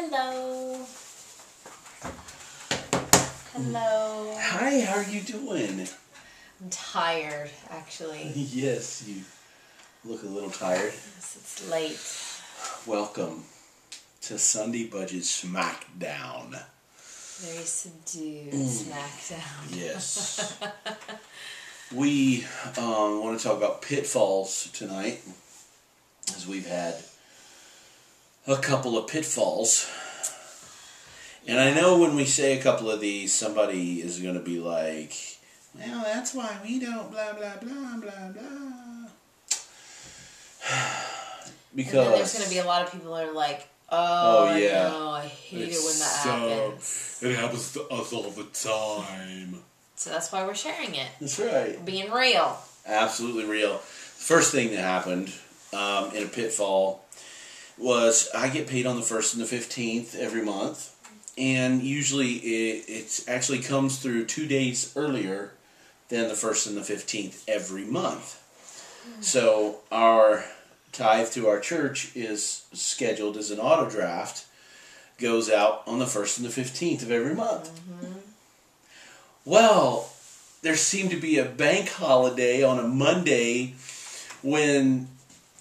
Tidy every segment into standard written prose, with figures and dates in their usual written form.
Hello. Hello. Hi, how are you doing? I'm tired, actually. Yes, you look a little tired. Yes, it's late. Welcome to Sunday Budget Smackdown. Very subdued smackdown. Yes. We want to talk about Pitfalls tonight, as we've had a couple of pitfalls. And I know when we say a couple of these, somebody is going to be like, well, that's why we don't blah, blah, blah, blah, blah. Because... And then there's going to be a lot of people that are like, oh yeah, no, I hate it when that happens. It happens to us all the time. So that's why we're sharing it. That's right. We're being real. Absolutely real. First thing that happened in a pitfall was I get paid on the 1st and the 15th every month. And usually it actually comes through 2 days earlier than the 1st and the 15th every month. So our tithe to our church is scheduled as an auto draft, goes out on the 1st and the 15th of every month. Mm-hmm. Well, there seemed to be a bank holiday on a Monday when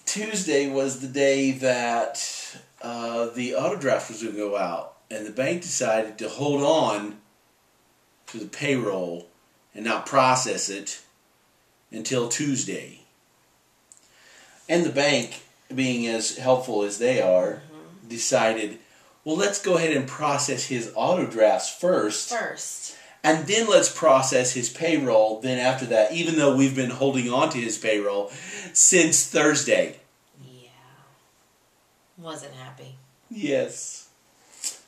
Tuesday was the day that the auto draft was going to go out. And the bank decided to hold on to the payroll and not process it until Tuesday. And the bank, being as helpful as they are, decided, well, let's go ahead and process his auto drafts first. And then let's process his payroll then after that, even though we've been holding on to his payroll since Thursday. Yeah. Wasn't happy. Yes.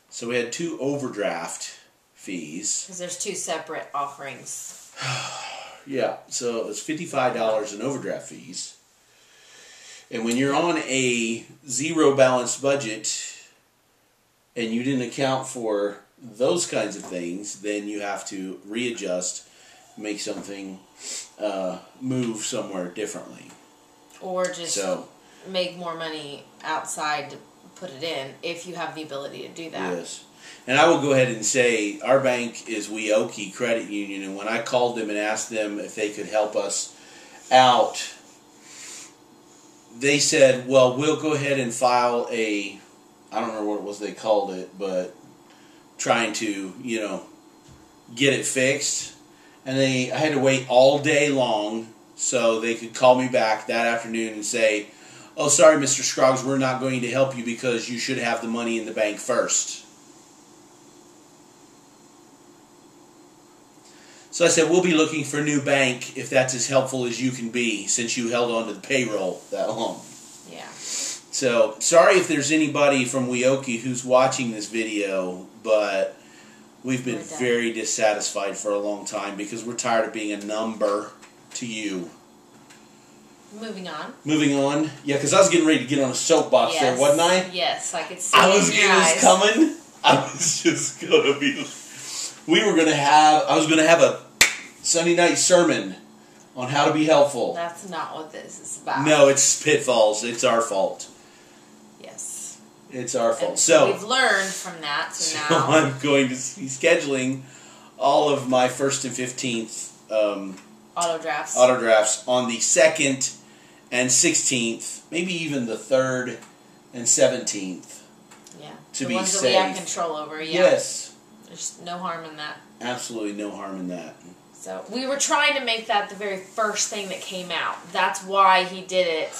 So we had 2 overdraft fees. Because there's 2 separate offerings. Yeah, so it was $55 in overdraft fees. And when you're on a zero balanced budget and you didn't account for those kinds of things, then you have to readjust, make something move somewhere differently. Or just make more money outside to put it in if you have the ability to do that. Yes. And I will go ahead and say our bank is Weoki Credit Union, and when I called them and asked them if they could help us out, they said, well, we'll go ahead and file a, I don't know what it was they called it, but trying to, get it fixed. And I had to wait all day long so they could call me back that afternoon and say, oh, sorry, Mr. Scroggs, we're not going to help you because you should have the money in the bank first. So I said, we'll be looking for a new bank if that's as helpful as you can be since you held on to the payroll that long. Yeah. So, sorry if there's anybody from Weoki who's watching this video, but we've been very dissatisfied for a long time because we're tired of being a number to you. Moving on. Moving on. Yeah, because I was getting ready to get on a soapbox there, wasn't I? Yes, I could see it was coming. I was just going to be... I was going to have a Sunday night sermon on how to be helpful. That's not what this is about. No, it's pitfalls. It's our fault. Yes. It's our fault. And so we've learned from that, so now... I'm going to be scheduling all of my 1st and 15th auto drafts on the 2nd and 16th, maybe even the 3rd and 17th. Yeah. To the be ones safe. That we have control over, yeah. Yes. There's no harm in that. Absolutely no harm in that. So, we were trying to make that the very first thing that came out. That's why he did it,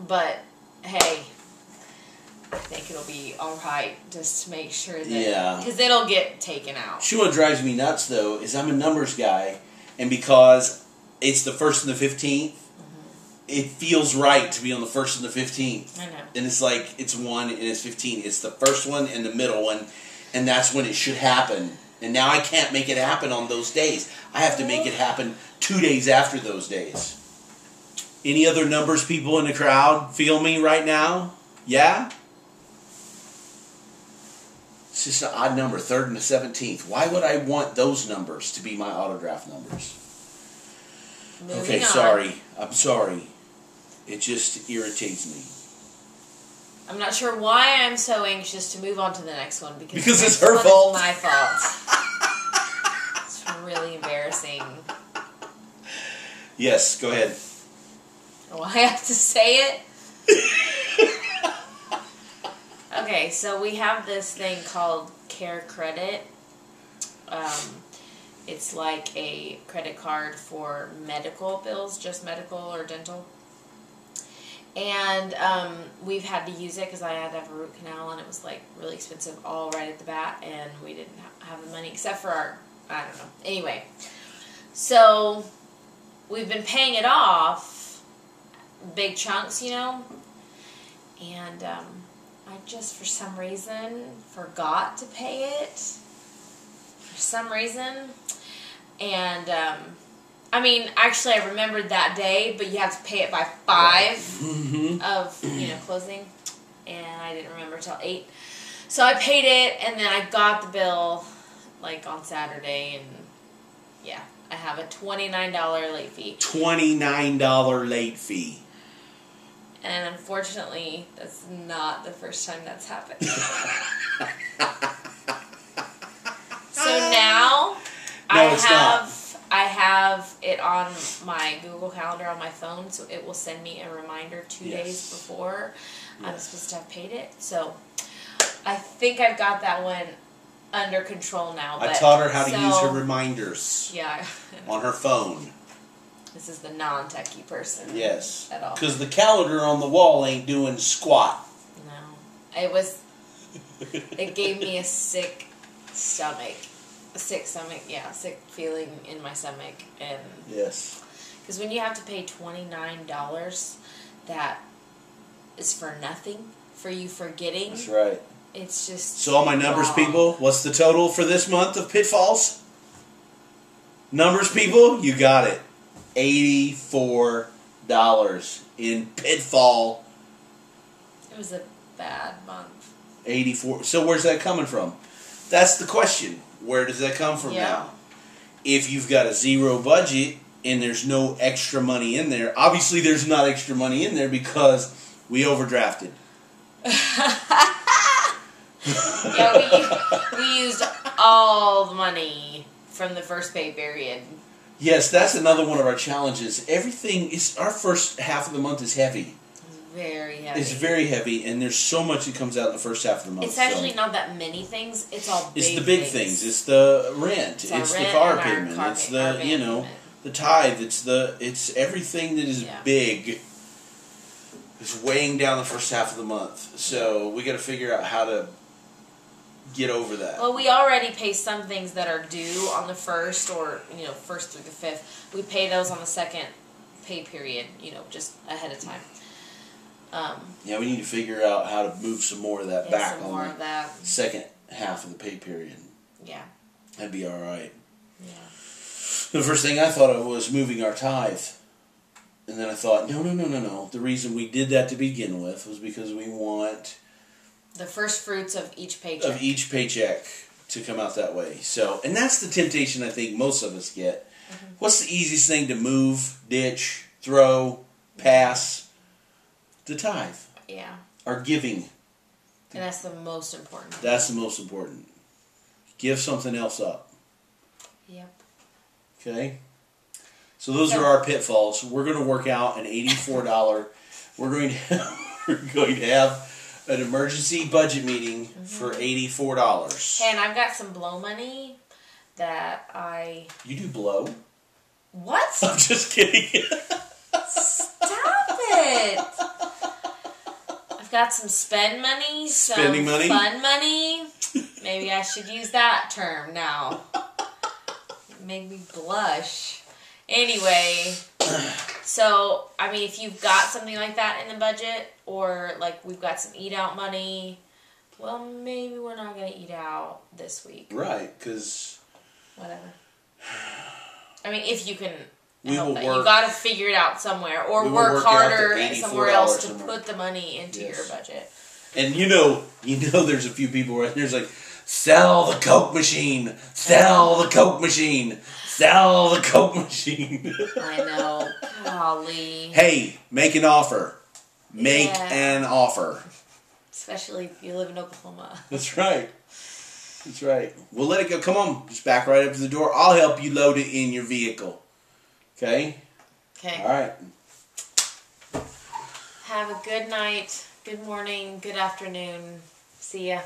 but, hey, I think it'll be alright just to make sure that... Yeah. Because it'll get taken out. What drives me nuts, though, is I'm a numbers guy, and because it's the 1st and the 15th, it feels right to be on the 1st and the 15th. I know. And it's like, it's 1 and it's 15. It's the first one and the middle one, and that's when it should happen. And now I can't make it happen on those days. I have to make it happen 2 days after those days. Any other numbers people in the crowd feel me right now? Yeah? It's just an odd number, 3rd and the 17th. Why would I want those numbers to be my autograph numbers? Moving on. Sorry. I'm sorry. It just irritates me. I'm not sure why I'm so anxious to move on to the next one because it's her fault. It's my fault. It's really embarrassing. Yes, go ahead. Oh, I have to say it? Okay, so we have this thing called Care Credit. It's like a credit card for medical bills, just medical or dental. And we've had to use it because I had to have a root canal, and it was like really expensive all right at the bat, and we didn't have the money except for our, I don't know. Anyway, so we've been paying it off, big chunks, you know, and I just for some reason forgot to pay it. For some reason. And, I mean, actually I remembered that day, but you have to pay it by 5 of, you know, closing. And I didn't remember till 8. So I paid it, and then I got the bill, like, on Saturday, and, yeah. I have a $29 late fee. $29 late fee. And unfortunately, that's not the first time that's happened. So now I have it on my Google Calendar on my phone, so it will send me a reminder 2 days before I'm supposed to have paid it. So I think I've got that one under control now. I taught her how to use her reminders. Yeah. On her phone. This is the non-techie person. Yes. At all. Because the calendar on the wall ain't doing squat. No. It gave me a sick stomach. Sick feeling in my stomach. And yes. Because when you have to pay $29, that is for nothing. For you forgetting. That's right. It's just... So all my numbers people, what's the total for this month of Pitfalls? Numbers people, you got it. $84 in Pitfall. It was a bad month. 84. So where's that coming from? That's the question. Where does that come from now? If you've got a zero budget and there's no extra money in there, obviously there's not extra money in there because we overdrafted. Yeah, we used all the money from the first pay period. Yes, that's another one of our challenges. Everything is, our first half of the month is heavy. Very heavy. It's very heavy, and there's so much that comes out in the first half of the month. It's actually not that many things. It's all big It's the big things. It's the rent. It's the car payment. It's the, you know, the tithe. It's everything that is big. It's weighing down the first half of the month. So we got to figure out how to get over that. Well, we already pay some things that are due on the 1st or, you know, 1st through the 5th. We pay those on the second pay period, you know, just ahead of time. Yeah, we need to figure out how to move some more of that back some more on of that. Second half of the pay period. Yeah. That'd be all right. Yeah. The first thing I thought of was moving our tithe. And then I thought, no. The reason we did that to begin with was because we want the first fruits of each paycheck. To come out that way. So, and that's the temptation I think most of us get. Mm-hmm. What's the easiest thing to move, ditch, throw, pass? The tithe. Yeah. Our giving. And that's the most important. That's the most important. Give something else up. Yep. Okay? So those are our pitfalls. We're going to work out an $84. We're going to have an emergency budget meeting for $84. Hey, and I've got some blow money that I... You do blow? What? I'm just kidding. Stop it! I've got some spend money, some spending money, fun money. Maybe I should use that term now. It made me blush. Anyway, so, I mean, if you've got something like that in the budget, or, like, we've got some eat-out money, well, maybe we're not going to eat out this week. Right, because... Whatever. I mean, if you can we help will that. Work, you got to figure it out somewhere, or work harder somewhere else to put the money into your budget. And you know, there's a few people right there's like, sell the Coke machine, sell the Coke machine, sell the Coke machine. I know, golly. Hey, make an offer. Make an offer. Especially if you live in Oklahoma. That's right. That's right. We'll let it go. Come on. Just back right up to the door. I'll help you load it in your vehicle. Okay? Okay. All right. Have a good night, good morning, good afternoon. See ya.